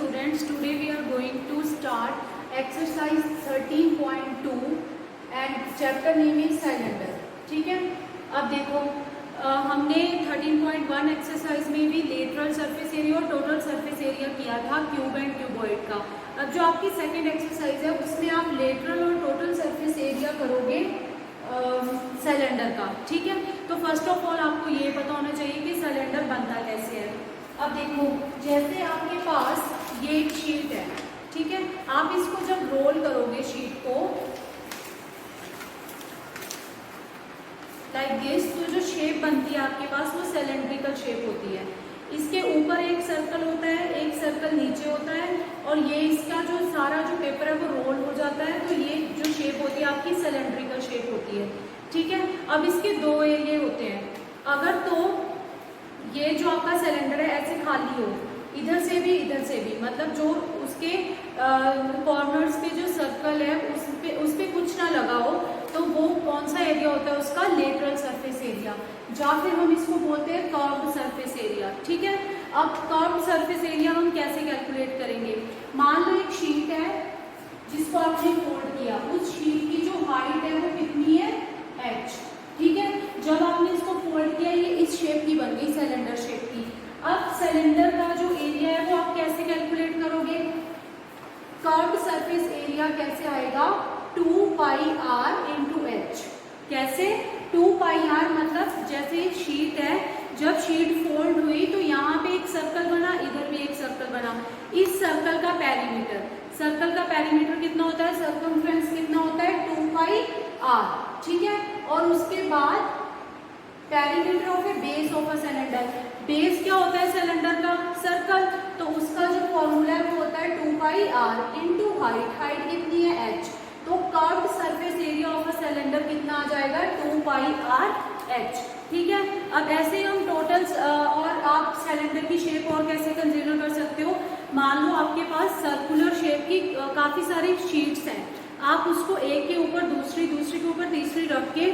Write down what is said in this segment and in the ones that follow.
students, today we are going to start exercise 13.2 and chapter name is cylinder. ठीक है, अब देखो हमने 13.1 एक्सरसाइज में भी लेटरल सरफेस एरिया और टोटल सरफेस एरिया किया था क्यूब एंड क्यूबॉइड का। अब जो आपकी सेकेंड एक्सरसाइज है उसमें आप लेटरल और टोटल सरफेस एरिया करोगे सिलेंडर का। ठीक है, तो फर्स्ट ऑफ ऑल आपको ये पता होना चाहिए कि सिलेंडर बनता कैसे है। अब देखो, जैसे आपके पास ये एक शीट है, ठीक है, आप इसको जब रोल करोगे शीट को लाइक दिस, तो जो शेप बनती है आपके पास वो सिलेंड्रिकल शेप होती है। इसके ऊपर एक सर्कल होता है, एक सर्कल नीचे होता है, और ये इसका जो सारा जो पेपर है वो रोल हो जाता है। तो ये जो शेप होती है आपकी सिलेंड्रिकल शेप होती है। ठीक है, अब इसके दो एरिए होते हैं। अगर तो ये जो आपका सिलेंडर है ऐसे खाली हो, इधर से भी, मतलब जो उसके कॉर्नर्स पे जो सर्कल है उस पे कुछ ना लगा हो, तो वो कौन सा एरिया होता है उसका लेटरल सरफेस एरिया, या फिर हम इसको बोलते हैं कर्व्ड सरफेस एरिया। ठीक है, अब कर्व्ड सरफेस एरिया हम कैसे कैलकुलेट करेंगे। मान लो एक शीट है जिसको आपने फोल्ड किया, उस शीट की जो हाइट है वो कितनी है, h। ठीक है, जब आपने इसको फोल्ड किया ये इस शेप की बन गई, सिलेंडर शेप की। अब सिलेंडर का जो एरिया है वो आप कैसे कैलकुलेट करोगे, कर्व्ड सरफेस एरिया कैसे आएगा, 2 पाई r इंटू h। कैसे 2 पाई r, मतलब जैसे शीट है, जब शीट फोल्ड हुई तो यहाँ पे एक सर्कल बना, इधर भी एक सर्कल बना। इस सर्कल का पेरीमीटर कितना होता है, सर्कमफ्रेंस कितना होता है, 2 पाई r। ठीक है, और उसके बाद perimeter of A base of a cylinder. Base क्या होता है सिलेंडर का, सर्कल, तो उसका जो फॉर्मूला है वो होता है 2 पाई r इंटू हाइट कितनी है, h। तो curved surface area of a cylinder कितना आ जाएगा, 2 पाई r h। ठीक है, अब ऐसे ही हम टोटल्स और आप सिलेंडर की शेप और कैसे कंसीडर कर सकते हो। मान लो आपके पास सर्कुलर शेप की काफी सारी शीट्स हैं, आप उसको एक के ऊपर दूसरी के ऊपर तीसरी रख के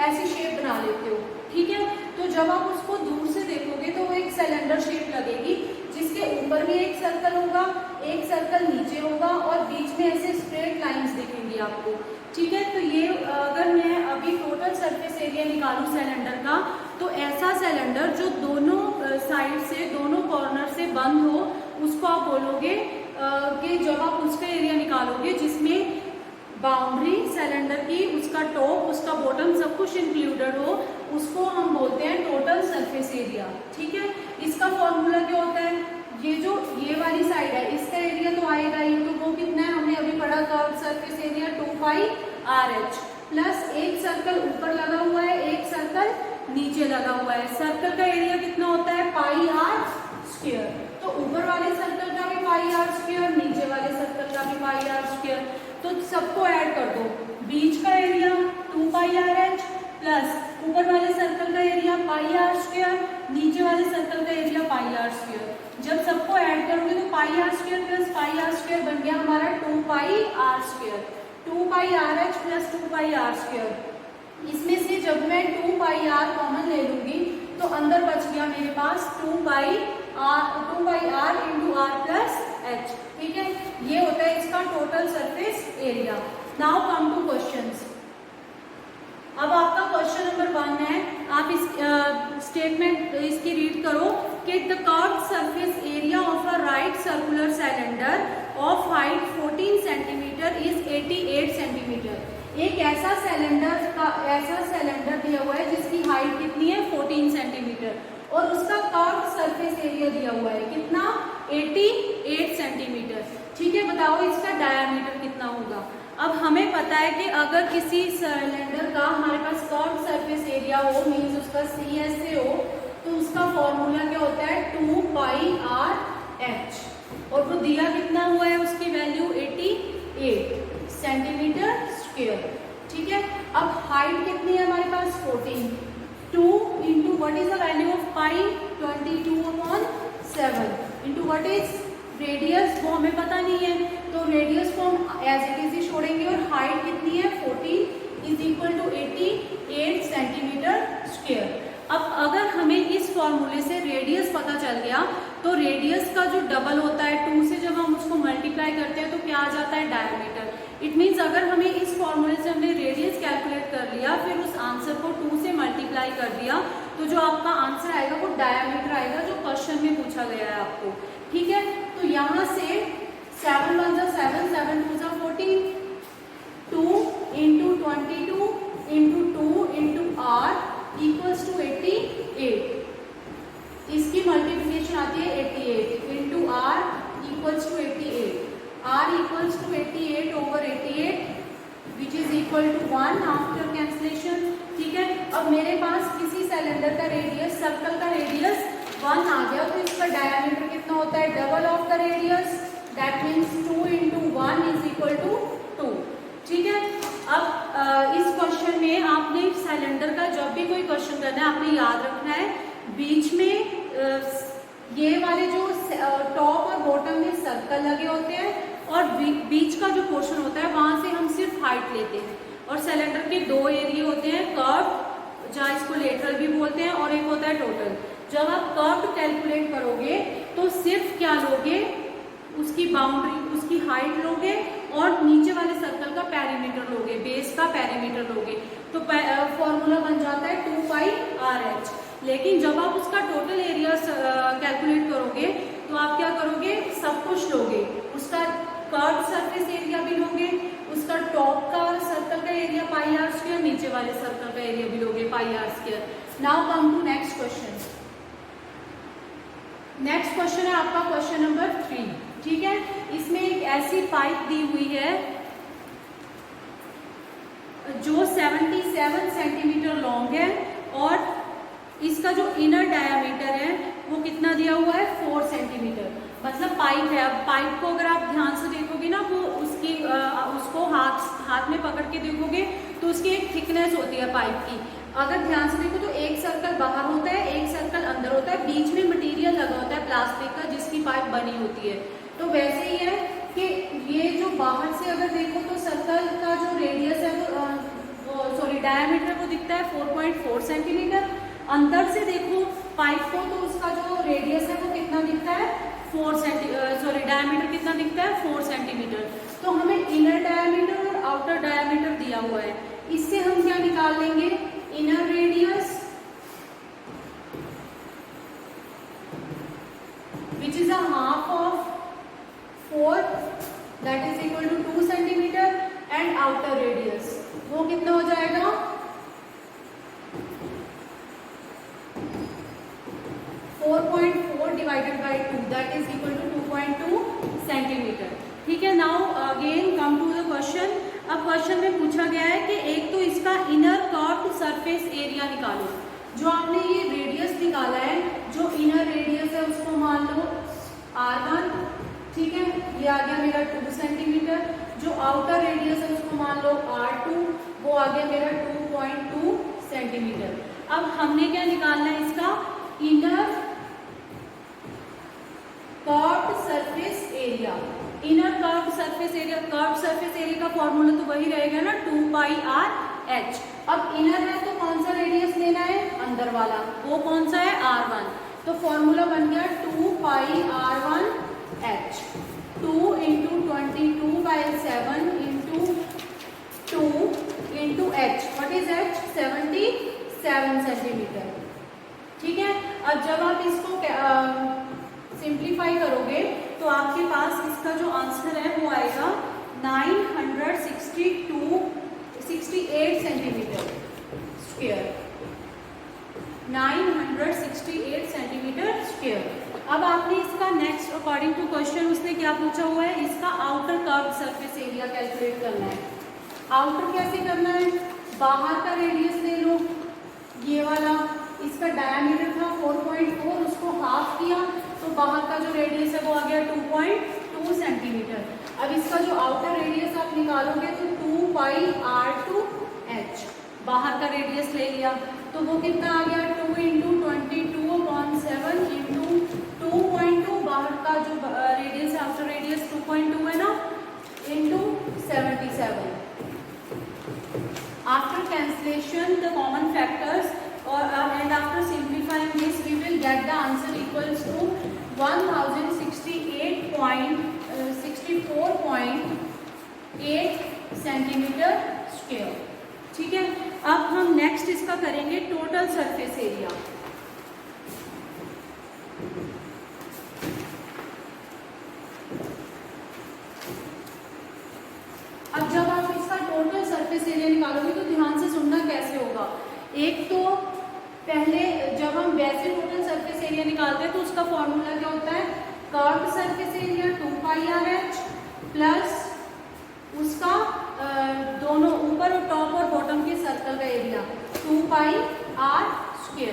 ऐसी शेप बना लेते हो। ठीक है, तो जब आप उसको दूर से देखोगे तो वो एक सिलेंडर शेप लगेगी, जिसके ऊपर भी एक सर्कल होगा, एक सर्कल नीचे होगा, और बीच में ऐसे स्ट्रेट लाइंस दिखेंगी आपको। ठीक है, तो ये अगर मैं अभी टोटल सरफेस एरिया निकालूं सिलेंडर का, तो ऐसा सिलेंडर जो दोनों साइड से, दोनों कॉर्नर से बंद हो, उसको आप बोलोगे कि जब आप उसका एरिया निकालोगे जिसमें बाउंड्री सिलेंडर की, उसका टॉप, उसका बॉटम सब कुछ इंक्लूडेड हो, उसको हम बोलते हैं टोटल सरफेस एरिया। ठीक है, इसका फॉर्मूला क्या होता है, ये वाली साइड है इसका एरिया तो आएगा ही, तो वो कितना है, हमने अभी पढ़ा कर्व्ड सरफेस एरिया 2 पाई RH, प्लस एक सर्कल ऊपर लगा हुआ है, एक सर्कल नीचे लगा हुआ है। सर्कल का एरिया कितना होता है, पाई r स्क्वायर, तो ऊपर वाले सर्कल का भी पाई r स्क्वायर, नीचे वाले सर्कल का भी पाई r स्क्वायर। तो सबको ऐड कर दो, बीच का एरिया 2 पाई RH प्लस ऊपर वाले सर्कल का एरिया पाई r स्क्वायर, नीचे वाले सर्कल का एरिया पाई r स्क्वायर। जब सबको ऐड करोगे तो पाई r square plus pi r square बन गया हमारा 2 पाई r स्क्वायर, 2 पाई RH प्लस 2 पाई r स्क्वायर। इसमें से जब मैं 2 पाई r कॉमन ले लूंगी तो अंदर बच गया मेरे पास 2 पाई r into r plus h। ठीक है, ये होता है इसका total surface area. Now come two questions. अब आपका क्वेश्चन नंबर 1 है, आप इस स्टेटमेंट इसकी रीड करो कि the curved surface area of a right circular cylinder of height 14 centimetre is 88 centimetre. एक ऐसा सिलेंडर दिया हुआ है जिसकी हाइट कितनी है, 14 सेंटीमीटर, और उसका कर्व्ड सरफेस एरिया दिया हुआ है कितना, 88 सेंटीमीटर। ठीक है, बताओ इसका डायमीटर कितना होगा। अब हमें पता है कि अगर किसी सिलेंडर का हमारे पास कर्व्ड सरफेस एरिया हो, मीन्स उसका CS से हो, तो उसका फॉर्मूला क्या होता है, 2 पाई RH, और वो दिया कितना हुआ है, उसकी वैल्यू 88 सेंटीमीटर स्क्वायर। ठीक है, अब हाइट कितनी है हमारे पास, 14, 2 into what is the value of pi, 22/7 into what is radius, वो हमें पता नहीं है, तो रेडियस को हम एज इट इज ही छोड़ेंगे, और हाइट कितनी है 14 is equal to 88 centimetre square. अब अगर हमें इस फॉर्मूले से रेडियस पता चल गया तो रेडियस का जो डबल होता है 2 से जब हम उसको मल्टीप्लाई करते हैं तो क्या आ जाता है डायमीटर। इट मीन्स अगर हमें इस फॉर्मूले से हमने रेडियस कैलकुलेट कर लिया, फिर उस आंसर को 2 से मल्टीप्लाई कर दिया, तो जो आपका आंसर आएगा वो डायमीटर आएगा, जो क्वेश्चन में पूछा गया है आपको। ठीक है, तो यहाँ से 7 1 जा 7, 7 2 जा 14, 2 into 22 into 2 into r equals to 88। इसकी मल्टीप्लिकेशन आती है 88 into r equals to 88। r equals to 88 over 88 which is equal to 1 after cancellation। ठीक है, अब मेरे पास किसी सिलेंडर का रेडियस, सर्कल का रेडियस 1 आ गया, तो इसका डायमीटर कितना होता है, double of the radius, that means 2 into 1 is equal to 2। ठीक है, अब इस क्वेश्चन में आपने सिलेंडर का जब भी कोई क्वेश्चन करना है आपने याद रखना है, बीच में ये वाले जो टॉप और बॉटम में सर्कल लगे होते हैं, और बीच का जो पोर्शन होता है वहां से हम सिर्फ हाइट लेते हैं। और सिलेंडर के दो एरिया होते हैं, कर्व, जहाँ इसको लेटरल भी बोलते हैं, और एक होता है टोटल। जब आप कर्व कैलकुलेट करोगे तो सिर्फ क्या लोगे, उसकी बाउंड्री, उसकी हाइट लोगे, और नीचे वाले सर्कल का पेरीमीटर लोगे, बेस का पेरीमीटर लोगे, तो फॉर्मूला बन जाता है 2 पाई RH। लेकिन जब आप उसका टोटल एरिया कैलकुलेट करोगे तो आप क्या करोगे, सब कुछ लोगे, उसका कर्व सरफेस एरिया भी लोगे, उसका टॉप का सर्कल का एरिया पाई r स्क्वायर, नीचे वाले सर्कल का एरिया भी लोगे pi r square. Now come to next question. Next question है आपका क्वेश्चन नंबर 3। ठीक है, इसमें एक ऐसी पाइप दी हुई है जो 77 सेंटीमीटर लॉन्ग है, और इसका जो इनर डायामीटर है वो कितना दिया हुआ है, 4 सेंटीमीटर। मतलब पाइप है। अब पाइप को अगर आप ध्यान से देखोगे ना, वो उसकी उसको हाथ में पकड़ के देखोगे तो उसकी एक थिकनेस होती है पाइप की। अगर ध्यान से देखो तो एक सर्कल बाहर होता है, एक सर्कल अंदर होता है, बीच में मटेरियल लगा होता है प्लास्टिक का जिसकी पाइप बनी होती है। तो वैसे ही है कि ये जो बाहर से अगर देखो तो सर्कल का जो रेडियस है वो सॉरी डायमीटर वो दिखता है 4.4 सेंटीमीटर। अंदर से देखो पाइप को तो उसका जो रेडियस है वो कितना दिखता है, डायमीटर कितना दिखता है, 4 सेंटीमीटर। तो हमें इनर डायमीटर और आउटर डायमीटर दिया हुआ है, इससे हम क्या निकाल लेंगे, inner radius which is a half of 4 that is equal to 2 centimetre, and outer radius वो कितना हो जाएगा, 4.4 divided by 2 that is equal to 2.2 centimetre. ठीक है, now again come to the question. अब क्वेश्चन में पूछा गया है कि एक तो इसका इनर कर्व्ड सरफेस एरिया निकालो। जो आपने ये रेडियस निकाला है, जो इनर रेडियस है उसको मान लो R1, ठीक है, ये आ गया मेरा 2 सेंटीमीटर। जो आउटर रेडियस है उसको मान लो R2, वो आ गया मेरा 2.2 सेंटीमीटर। अब हमने क्या निकालना है, इसका inner curved surface area. Inner curved surface area, curved surface area का फॉर्मूला तो वही रहेगा ना, 2 पाई RH। अब इनर है तो कौन सा रेडियस लेना है, अंदर वाला, वो कौन सा है, R1। तो फॉर्मूला बन गया 2 पाई R1H। 2 into 22/7 into 2 into H। What is H, 77 centimetre. ठीक है, अब जब आप इसको सिंप्लीफाई करोगे तो आपके पास इसका जो आंसर है वो आएगा 968 सेंटीमीटर स्क्वायर। 968 centimetre square. अब आपने इसका नेक्स्ट अकॉर्डिंग टू क्वेश्चन उसने क्या पूछा हुआ है, इसका outer curved surface area calculate करना है। आउटर कैसे करना है, बाहर का रेडियस ले लो, ये वाला, इसका डायमीटर था 4.4, उसको हाफ किया तो बाहर का जो रेडियस है वो आ गया 2.2 सेंटीमीटर। अब इसका जो आउटर रेडियस आप निकालोगे तो 2 पाई R2H, बाहर का रेडियस ले लिया तो वो कितना आ गया, 2 इंटू 22/7 इंटू 2.2, बाहर का जो रेडियस है, आउटर रेडियस 2.2 है ना, into 77। After cancellation the common factors and after simplifying this we will get the answer equals to 1064.8 centimetre square. ठीक है, अब हम नेक्स्ट इसका करेंगे टोटल सरफेस एरिया। अब जब आप इसका टोटल सरफेस एरिया निकालोगे तो ध्यान से सुनना कैसे होगा। एक तो पहले जब हम वैसे टोटल सरफेस एरिया निकालते हैं तो उसका फॉर्मूला क्या होता है, curved surface area 2πrh plus उसका दोनों ऊपर और टॉप और बॉटम के सर्कल का एरिया 2πr²।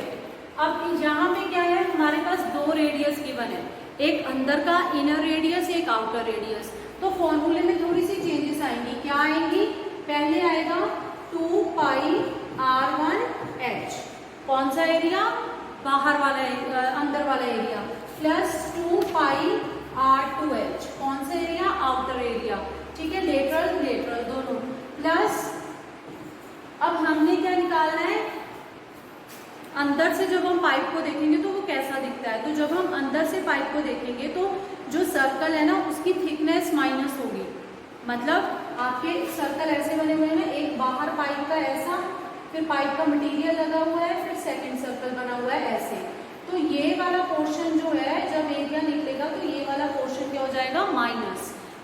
अब यहाँ पे क्या है, हमारे पास दो रेडियस गिवन है, एक अंदर का इनर रेडियस, एक आउटर रेडियस। तो फॉर्मूले में थोड़ी सी चेंजेस आएंगी। क्या आएंगी, पहले आएगा 2πr1h, कौन सा एरिया, बाहर वाला अंदर वाला एरिया, प्लस 2πr2h, कौन सा एरिया, आउटर एरिया। ठीक है, लेटरल लेटरल दोनों, प्लस अब हमने क्या निकालना है, अंदर से जब हम पाइप को देखेंगे तो वो कैसा दिखता है। तो जब हम अंदर से पाइप को देखेंगे तो जो सर्कल है ना उसकी थिकनेस माइनस होगी। मतलब आपके सर्कल ऐसे बने हुए हैं ना, एक बाहर पाइप का ऐसा, फिर पाइप का मटेरियल लगा हुआ है, फिर सेकंड सर्कल बना हुआ है ऐसे। तो ये वाला पोर्शन जो है जब एरिया निकलेगा तो ये वाला पोर्शन क्या हो जाएगा, माइनस।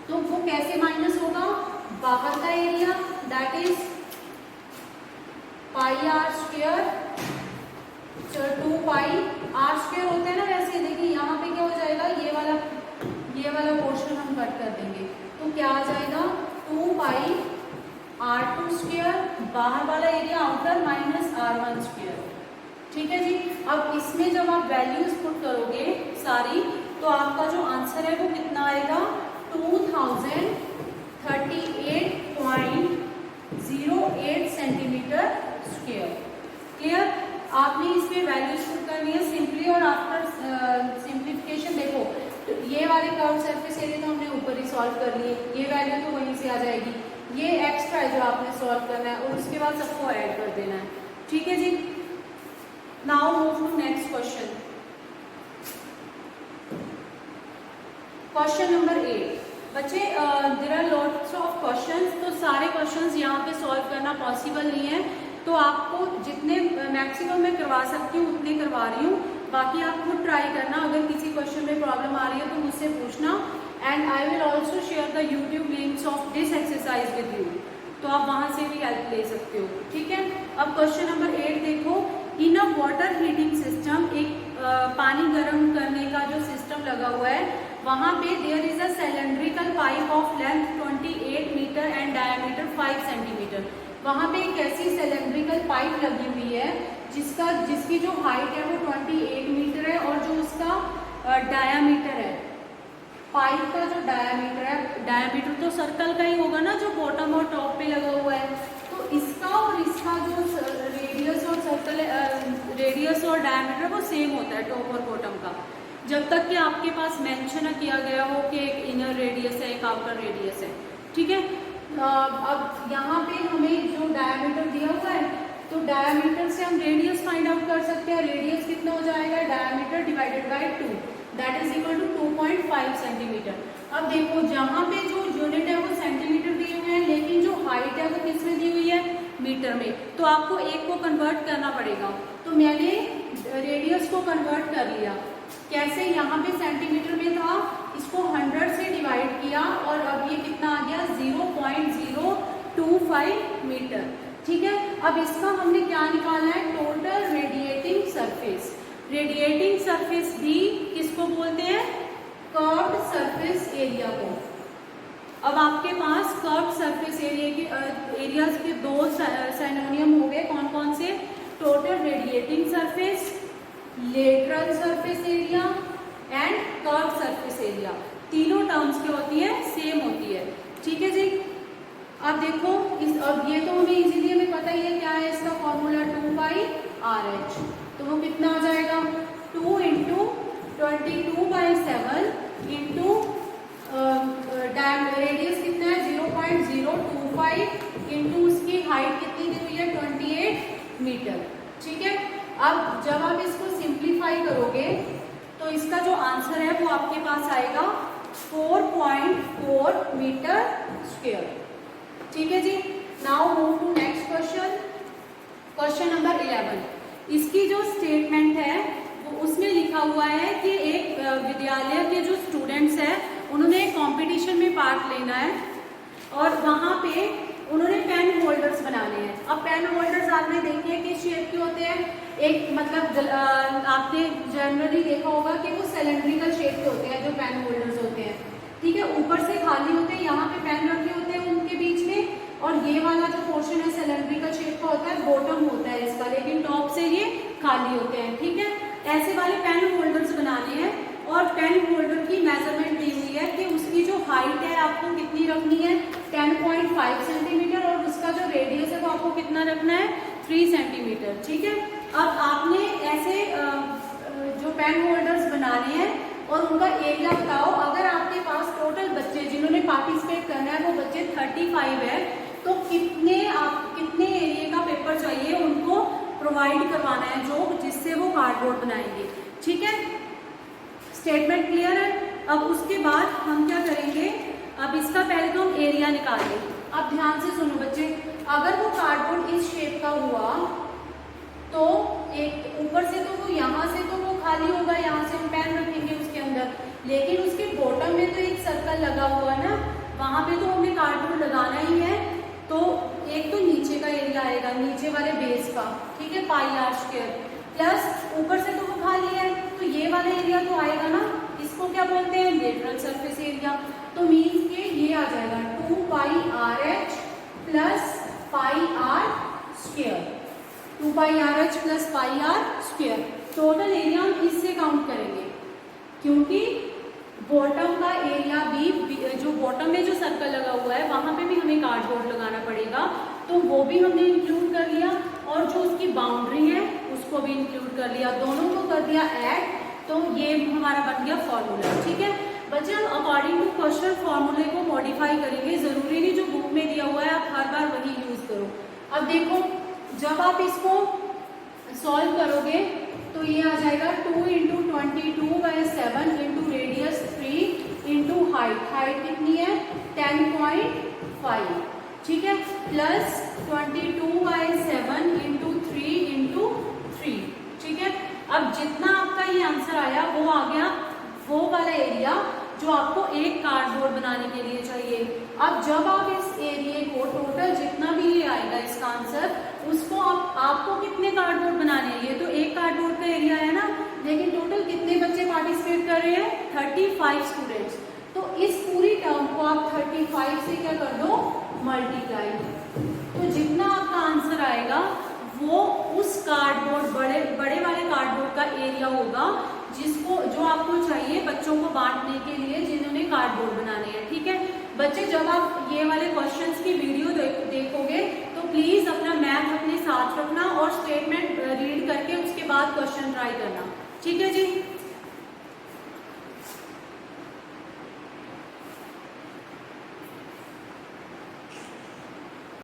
तो वो कैसे माइनस होगा, बाहर का area that is πr², 2πr² होता है ना वैसे। देखिए यहाँ पे क्या हो जाएगा, ये वाला पोर्शन हम कट कर देंगे तो क्या आ जाएगा 2πr2², बाहर वाला एरिया आउटर माइनस r1²। ठीक है जी। अब इसमें जब आप वैल्यूज पुट करोगे सारी तो आपका जो आंसर है वो कितना आएगा, 2038.08 सेंटीमीटर स्क्वायर। क्लियर, आपने इसमें वैल्यूज पुट करनी है सिंपली, और आफ्टर सिंप्लीफिकेशन देखो ये वाले कर्व सरफेस एरिया तो हमने ऊपर ही सॉल्व कर लिए, ये वैल्यू तो वहीं से आ जाएगी, ये एक्स्ट्रा है जो आपने सॉल्व करना है और उसके बाद सबको ऐड कर देना है। ठीक है जी। Now move to next question. Question number 8। बच्चे there are lots of questions, तो सारे क्वेश्चंस यहाँ पे सॉल्व करना पॉसिबल नहीं है, तो आपको जितने मैक्सिमम मैं करवा सकती हूँ उतने करवा रही हूँ, बाकी आप खुद ट्राई करना। अगर किसी क्वेश्चन में प्रॉब्लम आ रही है तो मुझसे पूछना, and I will also share the YouTube links of this exercise with you, तो आप वहाँ से भी हेल्प ले सकते हो। ठीक है, अब क्वेश्चन नंबर 8 देखो। इन अ वाटर हीटिंग सिस्टम, एक पानी गर्म करने का जो सिस्टम लगा हुआ है, वहाँ पे there is a cylindrical pipe of length 28 metre and diameter 5 centimetre. वहाँ पे एक ऐसी सिलेंड्रिकल पाइप लगी हुई है जिसकी जो हाइट है वो 28 मीटर है, और जो उसका डायामीटर है, पाइप का जो डायामीटर है, डायामीटर तो सर्कल का ही होगा ना जो बॉटम और टॉप पे लगा हुआ है, तो इसका और इसका जो रेडियस और सर्कल रेडियस और डायामीटर वो सेम होता है टॉप और बॉटम का, जब तक कि आपके पास मेंशन किया गया हो कि एक इनर रेडियस है, एक आउटर रेडियस है। ठीक है, अब यहाँ पे हमें जो डायामीटर दिया हुआ है तो डायामीटर से हम रेडियस फाइंड आउट कर सकते हैं। रेडियस कितना हो जाएगा, diameter divided by 2 that is equal to 2.5 centimetre. अब देखो जहाँ पे जो यूनिट है वो सेंटीमीटर दिए हुए हैं, लेकिन जो हाइट है वो किस में दी हुई है, मीटर में, तो आपको एक को कन्वर्ट करना पड़ेगा। तो मैंने रेडियस को कन्वर्ट कर लिया, कैसे, यहाँ पे सेंटीमीटर में था, इसको 100 से डिवाइड किया और अब ये कितना आ गया 0.025 मीटर। ठीक है, अब इसका हमने क्या निकालना है, total radiating surface. Radiating surface भी किसको बोलते हैं, कर्व्ड सरफेस एरिया को। अब आपके पास कर्व्ड सरफेस एरिया के एरियाज के दो सिनोनियम हो गए, कौन कौन से, total radiating surface, lateral surface area and curved surface area. तीनों टर्म्स क्या होती है, सेम होती है। ठीक है जी। अब देखो अब ये तो हमें इजीली हमें पता ही है क्या है इसका फॉर्मूला, 2πrh, तो वो कितना आ जाएगा 2 × 22/7 इंटू रेडियस कितना है 0.025 इंटू उसकी हाइट कितनी दी हुई है 28 मीटर। ठीक है, अब जब आप इसको सिंप्लीफाई करोगे तो तो इसका जो आंसर है वो आपके पास आएगा 4.4 मीटर स्क्वायर। ठीक है जी। Now move to next question, question number 11। इसकी जो स्टेटमेंट है वो उसमें लिखा हुआ है कि एक विद्यालय के जो स्टूडेंट्स हैं उन्होंने एक कंपटीशन में पार्ट लेना है और वहाँ पे उन्होंने पेन होल्डर्स बनाने हैं। अब पेन होल्डर्स आपने देखे हैं किस शेप के होते हैं, एक मतलब आपने जनरली देखा होगा कि वो सिलेंड्रिकल शेप के होते हैं जो पेन होल्डर्स होते हैं। ठीक है, ऊपर से खाली होते हैं, यहाँ पे पेन रखे होते हैं उनके बीच में, और ये वाला जो पोर्शन है सिलेंड्रिकल शेप का होता है, बॉटम होता है इसका, लेकिन टॉप से ये खाली होते हैं। ठीक है, ऐसे वाले पेन होल्डर्स बनाने हैं और पेन होल्डर की मेजरमेंट दी हुई है कि उसकी जो हाइट है आपको कितनी रखनी है 10.5 सेंटीमीटर और उसका जो रेडियस है वो आपको कितना रखना है 3 सेंटीमीटर। ठीक है, अब आपने ऐसे जो पेन होल्डर्स बनाने हैं और उनका एरिया बताओ। अगर आपके पास टोटल बच्चे जिन्होंने पार्टिसिपेट करना है वो बच्चे 35 है, तो कितने एरिया का पेपर चाहिए उनको प्रोवाइड करवाना है जो जिससे वो कार्डबोर्ड बनाएंगे। ठीक है, स्टेटमेंट क्लियर है। अब उसके बाद हम क्या करेंगे, अब इसका पहले तो हम एरिया निकालेंगे। अब ध्यान से सुनो बच्चे, अगर वो कार्डबोर्ड इस शेप का हुआ तो एक ऊपर से तो वो यहाँ से तो वो खाली होगा, यहाँ से हम पेन रखेंगे उसके अंदर, लेकिन उसके बॉटम में तो एक सर्कल लगा हुआ है ना, वहां पे तो हमें कार्डबोर्ड लगाना ही है। तो एक तो नीचे का एरिया आएगा, नीचे वाले बेस का, ठीक है, पाई आर स्क्वायर, प्लस ऊपर से तो वो खाली है तो ये वाला एरिया तो आएगा ना, इसको क्या बोलते हैं लेटरल सरफेस एरिया। तो मीन्स के ये आ जाएगा 2 pi r h plus pi r square, 2 pi r h plus pi r square. Total area हम इससे काउंट करेंगे क्योंकि बॉटम का एरिया भी, जो बॉटम में जो सर्कल लगा हुआ है वहां पे भी हमें कार्डबोर्ड लगाना पड़ेगा, तो वो भी हमने इंक्लूड कर लिया, और जो उसकी बाउंड्री है उसको भी इंक्लूड कर लिया, दोनों को कर दिया ऐड, तो ये हमारा बन गया फॉर्मूला। ठीक है बच्चे, हम अकॉर्डिंग टू क्वेश्चन फॉर्मूले को मॉडिफाई करेंगे, जरूरी नहीं जो बुक में दिया हुआ है आप हर बार वही यूज करो। अब देखो, जब आप इसको सॉल्व करोगे तो ये आ जाएगा 2 × 22/7 × रेडियस 3 × हाइट कितनी है 10.5, ठीक है, प्लस 22/7 × 3 × 3, ठीक है। अब जितना आपका ये आंसर आया वो आ गया वो वाला एरिया जो आपको एक कार्डबोर्ड बनाने के लिए चाहिए। अब जब आप इस एरिया को टोटल जितना भी ये आएगा इसका आंसर, उसको आपको कितने कार्डबोर्ड बनाने हैं, ये तो एक कार्डबोर्ड का एरिया है ना, लेकिन टोटल कितने बच्चे पार्टिसिपेट कर रहे हैं 35 स्टूडेंट्स। तो इस पूरी टर्म को आप 35 से क्या कर दो मल्टीप्लाई, तो जितना आपका आंसर आएगा वो उस कार्डबोर्ड बड़े वाले कार्डबोर्ड का एरिया होगा जो आपको चाहिए बच्चों को बांटने के लिए जिन्होंने कार्डबोर्ड बनाने हैं। ठीक है बच्चे, जब आप ये वाले क्वेश्चंस की वीडियो देखोगे तो प्लीज अपना मैथ अपने साथ रखना और स्टेटमेंट रीड करके उसके बाद क्वेश्चन ट्राई करना। ठीक है जी।